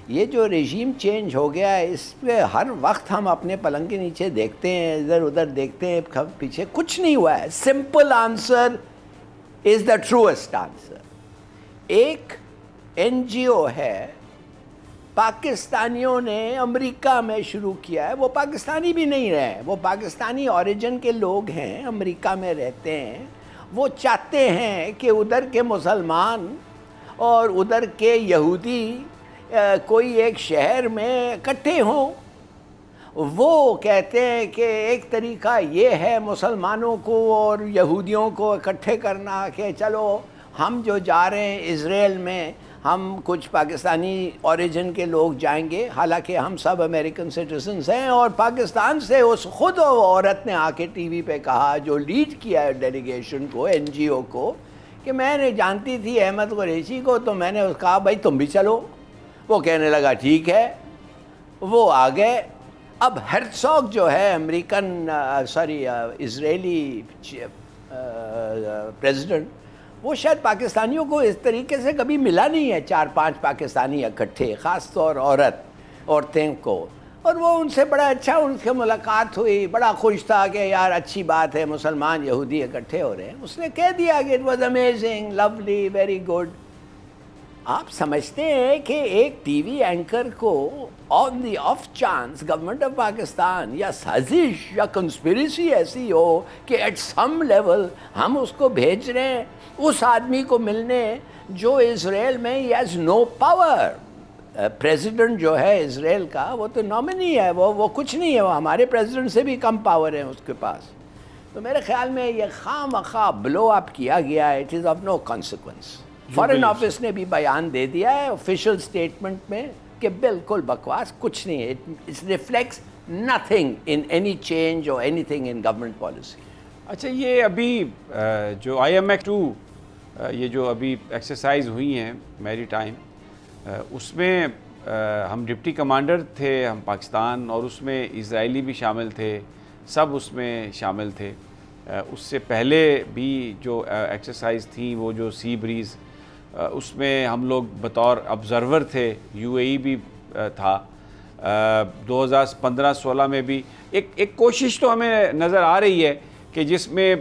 یہ جو رژیم چینج ہو گیا ہے اس پہ ہر وقت ہم اپنے پلنگ کے نیچے دیکھتے ہیں, ادھر ادھر دیکھتے ہیں, پیچھے کچھ نہیں ہوا ہے. Simple answer is the truest answer. ایک این جی او ہے, پاکستانیوں نے امریکہ میں شروع کیا ہے. وہ پاکستانی بھی نہیں رہے, وہ پاکستانی اوریجن کے لوگ ہیں, امریکہ میں رہتے ہیں. وہ چاہتے ہیں کہ ادھر کے مسلمان اور ادھر کے یہودی کوئی ایک شہر میں اکٹھے ہوں. وہ کہتے ہیں کہ ایک طریقہ یہ ہے مسلمانوں کو اور یہودیوں کو اکٹھے کرنا کہ چلو ہم جو جا رہے ہیں اسرائیل میں, ہم کچھ پاکستانی اوریجن کے لوگ جائیں گے, حالانکہ ہم سب امریکن سٹیزنز ہیں. اور پاکستان سے اس خود عورت نے آ کے ٹی وی پہ کہا, جو لیڈ کیا ہے ڈیلیگیشن کو, این جی او کو, کہ میں نے جانتی تھی احمد قریشی کو, تو میں نے اس کہا بھائی تم بھی چلو. وہ کہنے لگا ٹھیک ہے, وہ آ گئے. اب ہرٹزوگ جو ہے امریکن اسرائیلی پریزیڈنٹ, وہ شاید پاکستانیوں کو اس طریقے سے کبھی ملا نہیں ہے, 4-5 پاکستانی اکٹھے, خاص طور عورتیں کو. اور وہ ان سے بڑا اچھا ان سے ملاقات ہوئی, بڑا خوش تھا کہ یار اچھی بات ہے مسلمان یہودی اکٹھے ہو رہے ہیں. اس نے کہہ دیا کہ it was amazing, lovely, very good. آپ سمجھتے ہیں کہ ایک ٹی وی اینکر کو on the off chance government of Pakistan یا سازش یا کنسپیریسی ایسی ہو کہ ایٹ سم لیول ہم اس کو بھیج رہے ہیں اس آدمی کو ملنے جو اسرائیل میں he has no power. President جو ہے اسرائیل کا وہ تو نامنی ہے, وہ کچھ نہیں ہے, وہ ہمارے پریزیڈنٹ سے بھی کم پاور ہے اس کے پاس. تو میرے خیال میں یہ خواہ مخواہ بلو اپ کیا گیا ہے. It is of no consequence. Foreign office نے بھی بیان دے دیا ہے آفیشیل سٹیٹمنٹ میں کہ بالکل بکواس, کچھ نہیں ہے. It reflects nothing in any change اور anything in government policy. اچھا, یہ ابھی جو آئی ایم ایکس 2 یہ جو ابھی ایکسرسائز ہوئی ہیں میری ٹائم, اس میں ہم ڈپٹی کمانڈر تھے ہم پاکستان, اور اس میں اسرائیلی بھی شامل تھے, سب اس میں شامل تھے. اس سے پہلے بھی جو ایکسرسائز تھیں وہ جو سی بریز, اس میں ہم لوگ بطور آبزرور تھے, یو اے ای بھی تھا. 2015-16 میں بھی ایک کوشش تو ہمیں نظر آ رہی ہے کہ جس میں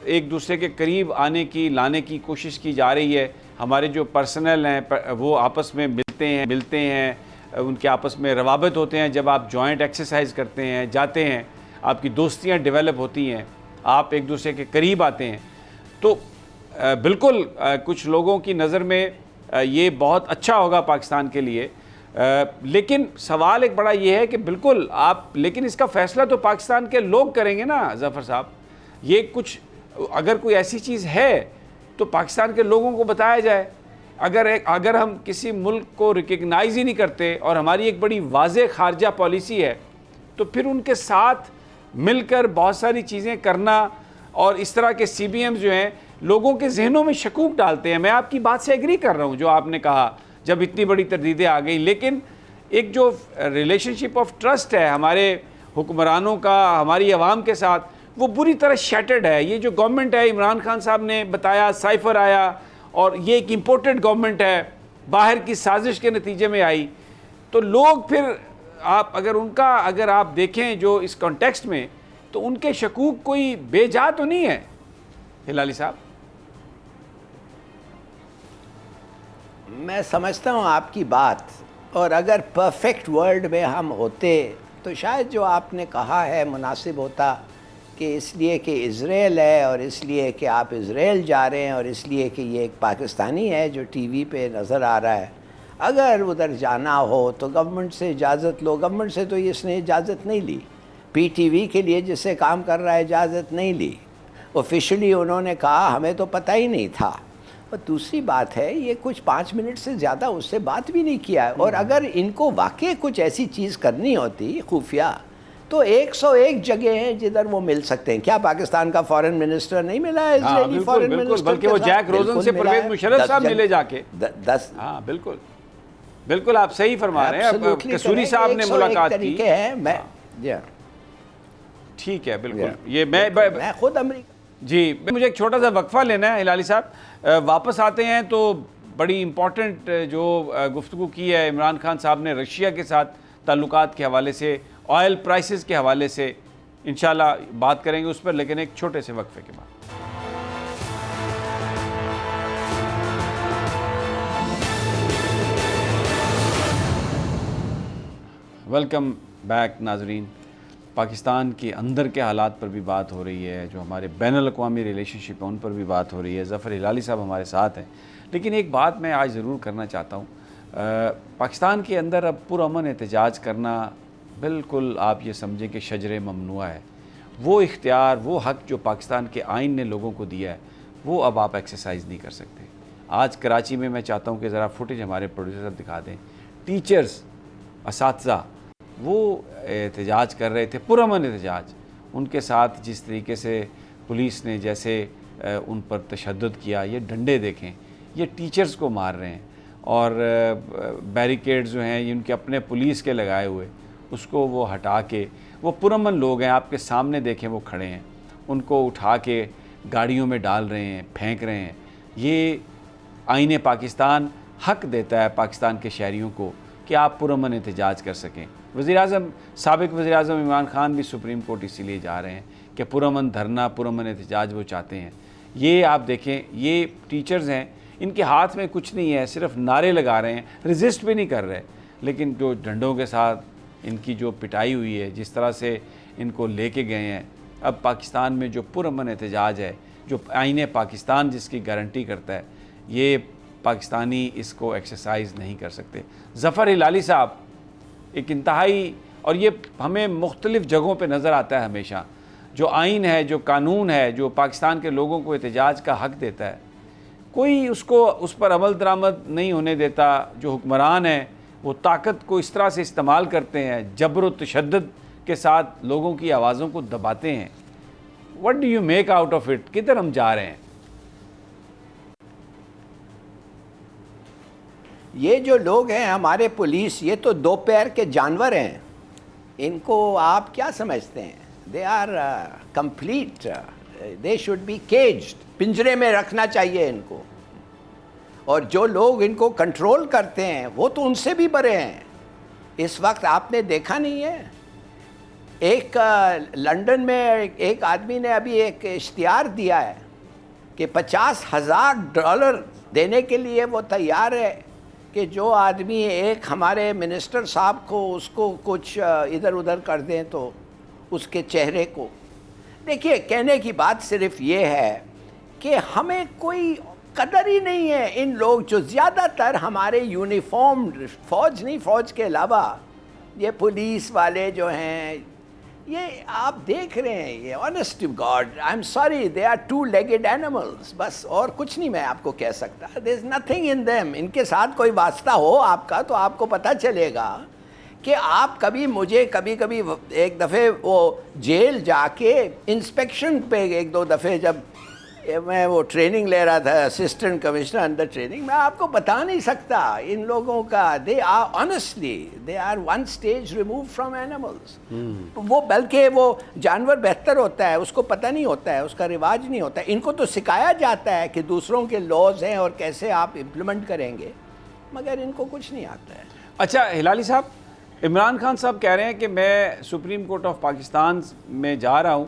ایک دوسرے کے قریب آنے کی, لانے کی کوشش کی جا رہی ہے. ہمارے جو پرسنل ہیں وہ آپس میں ملتے ہیں, ان کے آپس میں روابط ہوتے ہیں. جب آپ جوائنٹ ایکسرسائز کرتے ہیں, جاتے ہیں, آپ کی دوستیاں ڈیولپ ہوتی ہیں, آپ ایک دوسرے کے قریب آتے ہیں. تو بالکل کچھ لوگوں کی نظر میں یہ بہت اچھا ہوگا پاکستان کے لیے. لیکن سوال ایک بڑا یہ ہے کہ بالکل آپ، لیکن اس کا فیصلہ تو پاکستان کے لوگ کریں گے نا ظفر صاحب. یہ کچھ اگر کوئی ایسی چیز ہے تو پاکستان کے لوگوں کو بتایا جائے. اگر ہم کسی ملک کو ریکگنائز ہی نہیں کرتے اور ہماری ایک بڑی واضح خارجہ پالیسی ہے تو پھر ان کے ساتھ مل کر بہت ساری چیزیں کرنا، اور اس طرح کے سی بی ایمز جو ہیں لوگوں کے ذہنوں میں شکوک ڈالتے ہیں. میں آپ کی بات سے ایگری کر رہا ہوں جو آپ نے کہا جب اتنی بڑی تردیدیں آ گئی، لیکن ایک جو ریلیشن شپ آف ٹرسٹ ہے ہمارے حکمرانوں کا ہماری عوام کے ساتھ، وہ بری طرح شیٹرڈ ہے. یہ جو گورنمنٹ ہے، عمران خان صاحب نے بتایا سائفر آیا، اور یہ ایک امپورٹڈ گورنمنٹ ہے، باہر کی سازش کے نتیجے میں آئی. تو لوگ پھر اگر آپ دیکھیں جو اس کانٹیکسٹ میں، تو ان کے شکوک کوئی بے جا تو نہیں ہے ہلالی صاحب. میں سمجھتا ہوں آپ کی بات، اور اگر پرفیکٹ ورلڈ میں ہم ہوتے تو شاید جو آپ نے کہا ہے مناسب ہوتا، کہ اس لیے کہ اسرائیل ہے اور اس لیے کہ آپ اسرائیل جا رہے ہیں اور اس لیے کہ یہ ایک پاکستانی ہے جو ٹی وی پہ نظر آ رہا ہے، اگر ادھر جانا ہو تو گورنمنٹ سے اجازت لو. گورنمنٹ سے تو اس نے اجازت نہیں لی، پی ٹی وی کے لیے جس سے کام کر رہا ہے اجازت نہیں لی. آفیشلی انہوں نے کہا ہمیں تو پتہ ہی نہیں تھا. اور دوسری بات ہے، یہ کچھ 5 منٹ سے زیادہ اس سے بات بھی نہیں کیا ہے. اور اگر ان کو واقعی کچھ ایسی چیز کرنی ہوتی خفیہ، تو 101 جگہ ہیں جدھر وہ مل سکتے ہیں. کیا پاکستان کا فارن منسٹر نہیں ملا ہے اسرائیلی فارن منسٹر؟ بلکہ وہ جیک روزن سے پرویز مشرف صاحب ملے جا کے. ہاں بالکل آپ صحیح فرما رہے ہیں. قصوری صاحب نے ملاقات کی. ٹھیک ہے بالکل. یہ میں خود امریکہ. جی مجھے ایک چھوٹا سا وقفہ لینا ہے ہلالی صاحب. واپس آتے ہیں تو بڑی امپورٹنٹ جو گفتگو کی ہے عمران خان صاحب نے رشیا کے ساتھ تعلقات کے حوالے سے، آئل پرائسز کے حوالے سے، انشاءاللہ بات کریں گے اس پر، لیکن ایک چھوٹے سے وقفے کے بعد. ویلکم بیک ناظرین. پاکستان کے اندر کے حالات پر بھی بات ہو رہی ہے، جو ہمارے بین الاقوامی ریلیشن شپ ہیں ان پر بھی بات ہو رہی ہے. ظفر ہلالی صاحب ہمارے ساتھ ہیں. لیکن ایک بات میں آج ضرور کرنا چاہتا ہوں. پاکستان کے اندر اب پرامن احتجاج کرنا بالکل آپ یہ سمجھیں کہ شجر ممنوع ہے. وہ اختیار، وہ حق جو پاکستان کے آئین نے لوگوں کو دیا ہے، وہ اب آپ ایکسرسائز نہیں کر سکتے. آج کراچی میں چاہتا ہوں کہ ذرا فوٹیج ہمارے پروڈیوسر دکھا دیں. ٹیچرز، اساتذہ وہ احتجاج کر رہے تھے، پرامن احتجاج. ان کے ساتھ جس طریقے سے پولیس نے جیسے ان پر تشدد کیا، یہ ڈنڈے دیکھیں، یہ ٹیچرز کو مار رہے ہیں. اور بیریکیڈز جو ہیں یہ ان کے اپنے پولیس کے لگائے ہوئے، اس کو وہ ہٹا کے، وہ پرامن لوگ ہیں، آپ کے سامنے دیکھیں وہ کھڑے ہیں، ان کو اٹھا کے گاڑیوں میں ڈال رہے ہیں، پھینک رہے ہیں. یہ آئین پاکستان حق دیتا ہے پاکستان کے شہریوں کو کہ آپ پرامن احتجاج کر سکیں. سابق وزیر اعظم عمران خان بھی سپریم کورٹ اسی لیے جا رہے ہیں کہ پرامن دھرنا، پرامن احتجاج وہ چاہتے ہیں. یہ آپ دیکھیں، یہ ٹیچرز ہیں، ان کے ہاتھ میں کچھ نہیں ہے، صرف نعرے لگا رہے ہیں، ریزسٹ بھی نہیں کر رہے. لیکن جو ڈنڈوں کے ساتھ ان کی جو پٹائی ہوئی ہے، جس طرح سے ان کو لے کے گئے ہیں، اب پاکستان میں جو پرامن احتجاج ہے، جو آئین پاکستان جس کی گارنٹی کرتا ہے، یہ پاکستانی اس کو ایکسرسائز نہیں کر سکتے. ظفر ہلالی صاحب، ایک انتہائی، اور یہ ہمیں مختلف جگہوں پہ نظر آتا ہے ہمیشہ، جو آئین ہے، جو قانون ہے، جو پاکستان کے لوگوں کو احتجاج کا حق دیتا ہے، کوئی اس پر عمل درآمد نہیں ہونے دیتا. جو حکمران ہیں وہ طاقت کو اس طرح سے استعمال کرتے ہیں، جبر و تشدد کے ساتھ لوگوں کی آوازوں کو دباتے ہیں. What do you make out of it? کدھر ہم جا رہے ہیں؟ یہ جو لوگ ہیں ہمارے پولیس، یہ تو 2 پیر کے جانور ہیں. ان کو آپ کیا سمجھتے ہیں؟ They are complete, they should be caged. پنجرے میں رکھنا چاہیے ان کو. اور جو لوگ ان کو کنٹرول کرتے ہیں وہ تو ان سے بھی بڑے ہیں. اس وقت آپ نے دیکھا نہیں ہے، ایک لنڈن میں ایک آدمی نے ابھی ایک اشتہار دیا ہے کہ $50,000 دینے کے لیے وہ تیار ہے کہ جو آدمی ایک ہمارے منسٹر صاحب کو اس کو کچھ ادھر ادھر کر دیں تو اس کے چہرے کو. دیکھیے، کہنے کی بات صرف یہ ہے کہ ہمیں کوئی قدر ہی نہیں ہے ان لوگ جو زیادہ تر ہمارے یونیفارم فوج نہیں، فوج کے علاوہ یہ پولیس والے جو ہیں، یہ آپ دیکھ رہے ہیں، یہ honest to God I am sorry they are two legged animals, بس اور کچھ نہیں میں آپ کو کہہ سکتا. دیر از نتھنگ ان دیم. ان کے ساتھ کوئی واسطہ ہو آپ کا تو آپ کو پتہ چلے گا کہ آپ کبھی مجھے کبھی ایک دفعہ وہ جیل جا کے انسپیکشن پہ ایک دو دفعہ جب میں وہ ٹریننگ لے رہا تھا اسسٹنٹ کمشنر انڈر ٹریننگ، میں آپ کو بتا نہیں سکتا ان لوگوں کا، they are honestly they are one stage remove from animals. وہ بلکہ وہ جانور بہتر ہوتا ہے، اس کو پتہ نہیں ہوتا ہے، اس کا رواج نہیں ہوتا ہے. ان کو تو سکھایا جاتا ہے کہ دوسروں کے لاز ہیں اور کیسے آپ امپلیمنٹ کریں گے، مگر ان کو کچھ نہیں آتا ہے. اچھا ہلالی صاحب، عمران خان صاحب کہہ رہے ہیں کہ میں سپریم کورٹ آف پاکستان میں جا رہا ہوں،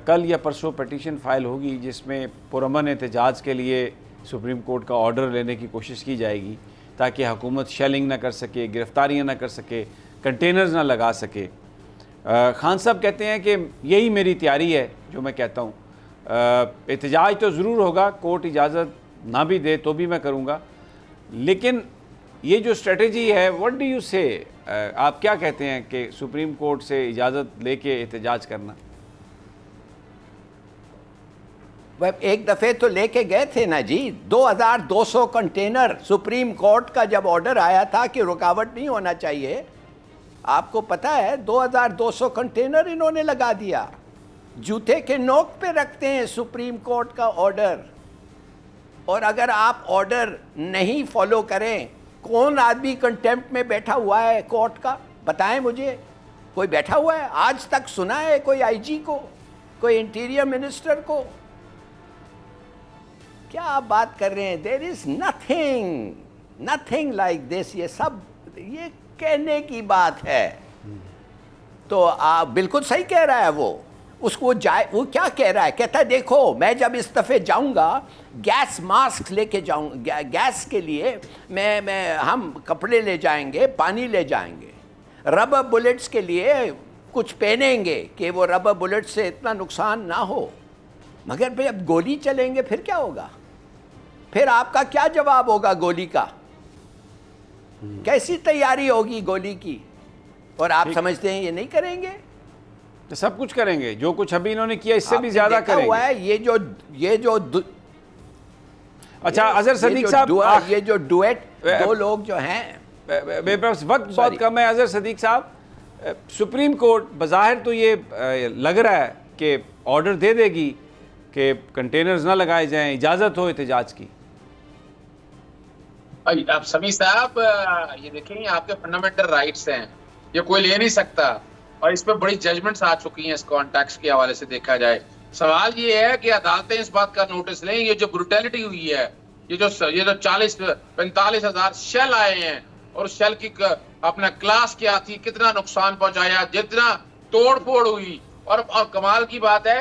کل یا پرسوں پٹیشن فائل ہوگی جس میں پرامن احتجاج کے لیے سپریم کورٹ کا آرڈر لینے کی کوشش کی جائے گی تاکہ حکومت شیلنگ نہ کر سکے، گرفتاریاں نہ کر سکے، کنٹینرز نہ لگا سکے. خان صاحب کہتے ہیں کہ یہی میری تیاری ہے جو میں کہتا ہوں، احتجاج تو ضرور ہوگا، کورٹ اجازت نہ بھی دے تو بھی میں کروں گا، لیکن یہ جو اسٹریٹجی ہے واٹ ڈو یو سے، آپ کیا کہتے ہیں کہ سپریم کورٹ سے اجازت لے کے احتجاج کرنا؟ ایک دفعہ تو لے کے گئے تھے نا جی، 2200 کنٹینر سپریم کورٹ کا جب آرڈر آیا تھا کہ رکاوٹ نہیں ہونا چاہیے، آپ کو پتہ ہے 2200 کنٹینر انہوں نے لگا دیا. جوتے کے نوک پہ رکھتے ہیں سپریم کورٹ کا آرڈر، اور اگر آپ آرڈر نہیں فالو کریں، کون آدمی کنٹیمپٹ میں بیٹھا ہوا ہے کورٹ کا؟ بتائیں مجھے، کوئی بیٹھا ہوا ہے؟ آج تک سنا ہے کوئی آئی جی کو، کوئی انٹیریئر منسٹر کو؟ کیا آپ بات کر رہے ہیں؟ دیر از نتھنگ لائک دس. یہ سب یہ کہنے کی بات ہے. تو آپ بالکل صحیح کہہ رہا ہے وہ. اس کو وہ کیا کہہ رہا ہے؟ کہتا ہے دیکھو میں جب اس دفعہ جاؤں گا گیس ماسک لے کے جاؤں گا، گیس کے لیے ہم کپڑے لے جائیں گے، پانی لے جائیں گے، ربر بلٹس کے لیے کچھ پہنیں گے کہ وہ ربر بلٹ سے اتنا نقصان نہ ہو. مگر بھئی اب گولی چلیں گے پھر کیا ہوگا؟ پھر آپ کا کیا جواب ہوگا گولی کا؟ کیسی تیاری ہوگی گولی کی؟ اور آپ سمجھتے ہیں یہ نہیں کریں گے؟ سب کچھ کریں گے، جو کچھ ابھی انہوں نے کیا اس سے بھی زیادہ کریں گے. یہ جو اچھا اظہر صدیق صاحب، یہ جو ڈویٹ دو لوگ جو ہیں، میرے پاس وقت بہت کم ہے. اظہر صدیق صاحب، سپریم کورٹ بظاہر تو یہ لگ رہا ہے کہ آرڈر دے دے گی کہ کنٹینرز نہ لگائے جائیں، اجازت ہو احتجاج کی. اب سمیع صاحب یہ دیکھیں یہ آپ کے فنڈامنٹل رائٹس ہیں، یہ کوئی لے نہیں سکتا، اور اس پہ بڑی ججمنٹس آ چکی ہیں اس کانٹیکس کے حوالے سے دیکھا جائے. سوال یہ ہے کہ عدالتیں اس بات کا نوٹس لیں، یہ جو بروٹیلٹی ہوئی ہے، یہ جو 40-45 ہزار شیل آئے ہیں، اور شیل کی اپنا کلاس کیا تھی، کتنا نقصان پہنچایا، جتنا توڑ پھوڑ ہوئی، اور کمال کی بات ہے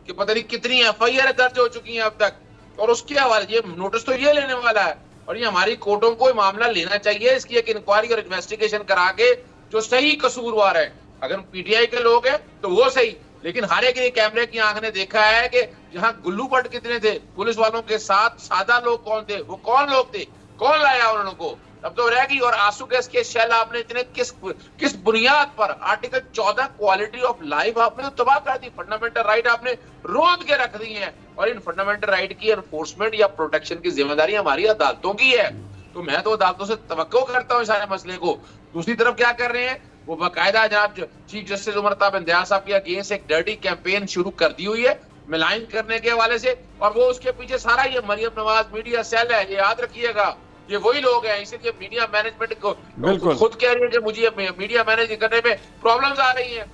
کہ پتہ نہیں کتنی ایف آئی آر درج ہو چکی ہیں اب تک. اور اس کے حوالے یہ نوٹس تو یہ لینے والا ہے، اور یہ ہماری کورٹوں کو معاملہ لینا چاہیے، اس کی ایک انکوائری اور انویسٹیگیشن کرا کے جو صحیح قصوروار ہے، اگر پی ٹی آئی کے لوگ ہیں تو وہ صحیح، لیکن ہر ایک کیمرے کی آنکھ نے دیکھا ہے کہ جہاں گلو بٹ کتنے تھے پولیس والوں کے ساتھ، سادہ لوگ کون تھے، وہ کون لوگ تھے، کون لایا انہوں کو، اب تو رہ گئی. اور آنسو گیس کے شیل آپ نے اتنے کس بنیاد پر، آرٹیکل 14 کوالٹی آف لائف آپ نے تو تباہ کر دی، فنڈامنٹل رائٹ آپ نے رود کے رکھ دی ہیں، اور ان فنڈامنٹل رائٹ کی انفورسمنٹ یا پروٹیکشن کی ذمہ داری ہماری عدالتوں کی ہے. تو میں تو عدالتوں سے توقع کرتا ہوں اس سارے مسئلے کو. دوسری طرف کیا کر رہے ہیں وہ باقاعدہ جناب چیف جسٹس عمر طاہر بندیال صاحب کے اگینسٹ ایک ڈرٹی کیمپین شروع کر دی ہوئی ہے ملائن کرنے کے حوالے سے، اور وہ اس کے پیچھے سارا یہ مریم نواز میڈیا سیل ہے، یہ یاد رکھیے گا، یہ وہی لوگ ہیں. اسی لیے میڈیا مینجمنٹ کو خود کہہ رہی ہے کہ مجھے میڈیا مینج کرنے میں پرابلمز آ رہی ہیں.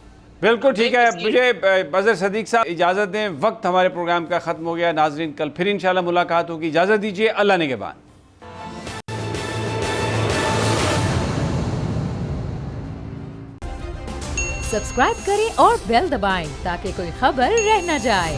بالکل ٹھیک ہے. مجھے اظہر صدیق صاحب اجازت دیں، وقت ہمارے پروگرام کا ختم ہو گیا. ناظرین کل پھر انشاءاللہ ملاقات ہوگی، اجازت دیجیے، اللہ نگہبان. سبسکرائب کریں اور بیل دبائیں تاکہ کوئی خبر رہ نہ جائے.